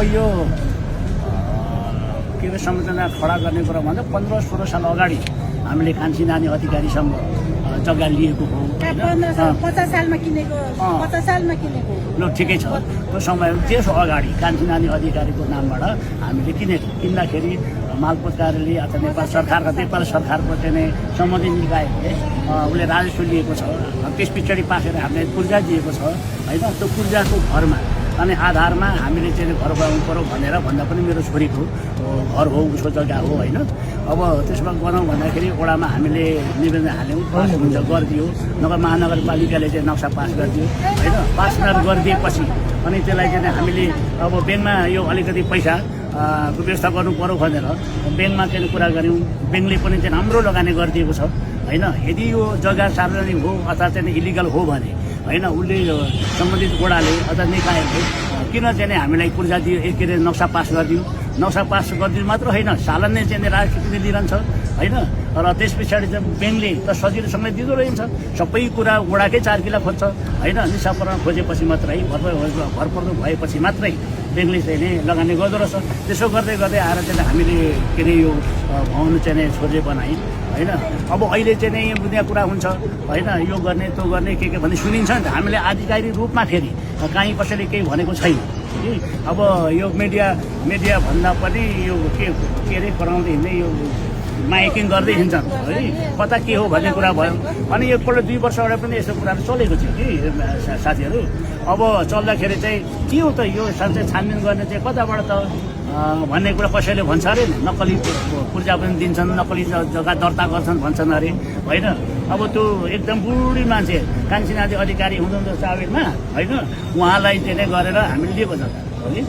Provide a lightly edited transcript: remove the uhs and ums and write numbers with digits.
यो के अरे संरचना खडा गर्ने कुरा भन्दा 15-16 साल अगाडि हामीले कान्छी नानी अधिकारीसँग जग्गा लिएको हो। 50 सालमा किनेको 50 सालमा किनेको ल ठिकै छ। त्यो समय त्यस अगाडि कान्छी नानी अधिकारीको नामबाट हामीले किन्दाखेरि मालपोत कार्यालय अथवा नेपाल सरकारको चाहिँ सम्बन्धित निकायले उसले राजस्व लिएको छ। त्यस पछाडि पासेर हामीले पूर्जा दिएको छ होइन। त्यो पूर्जाको घरमा अनि आधारमा हामीले चाहिँ घर बनाउनु पऱ्यो भनेर भन्दा पनि मेरो छोरीको घर हो, उसको जग्गा हो होइन। अब त्यसमा बनाउँ भन्दाखेरि वडामा हामीले निवेदन हाल्यौँ, पास हुन्छ गरिदियो। नगर महानगरपालिकाले चाहिँ नक्सा पास गरिदियो होइन। पास गरिदिएपछि अनि त्यसलाई चाहिँ हामीले अब ब्याङ्कमा यो अलिकति पैसा व्यवस्था गर्नु पऱ्यो भनेर ब्याङ्कमा चाहिँ कुरा गऱ्यौँ। ब्याङ्कले पनि चाहिँ राम्रो लगानी गरिदिएको छ होइन। यदि यो जग्गा सार्वजनिक हो अथवा चाहिँ इलिगल हो भने होइन उसले सम्बन्धित वडाले अथवा निकायले किन चाहिँ हामीलाई पूर्जा दियो, के अरे नक्सा पास गरिदियो। नक्सा पास गरिदिनु मात्र होइन, सालान्ने चाहिँ राजनीति लिइरहन्छ होइन। र त्यस पछाडि चाहिँ ब्याङ्कले त सजिलोसँगै दिँदो रहन्छ। सबै कुरा वडाकै 4 किला खोज्छ होइन। निशाकरण खोजेपछि मात्रै भरपर्दो भएपछि मात्रै ब्याङ्कले चाहिँ लगानी गर्दो रहेछ। त्यसो गर्दै गर्दै आएर चाहिँ हामीले के अरे यो भवन चाहिँ छोजे बनायौँ होइन। अब अहिले चाहिँ बुझ्ने कुरा हुन्छ होइन। यो गर्ने त्यो गर्ने के भन्ने सुनिन्छ नि त। हामीले आधिकारिक रूपमा फेरि कहीँ कसैले केही भनेको छैन कि। अब यो मिडिया भन्दा पनि यो के अरे कराउँदै हिँड्ने यो माइकिङ गर्दै हिँड्छन् है। कता के हो भन्ने कुरा भयो। अनि एकपल्ट 2 वर्ष अगाडि पनि यस्तो कुराहरू चलेको थियो कि साथीहरू। अब चल्दाखेरि चाहिँ के हो त यो साँच्चै छानबिन गर्ने चाहिँ कताबाट त भन्ने कुरा कसैले भन्छ अरे। नक्कली पूर्जा पनि दिन्छन्, नक्कली जग्गा दर्ता गर्छन् भन्छन् अरे होइन। अब त्यो एकदम बुढी मान्छे कान्छी नानी अधिकारी हुनुहुन्छ चाबेरमा होइन, उहाँलाई चाहिँ गरेर हामीले लिएको जग्गा हो कि।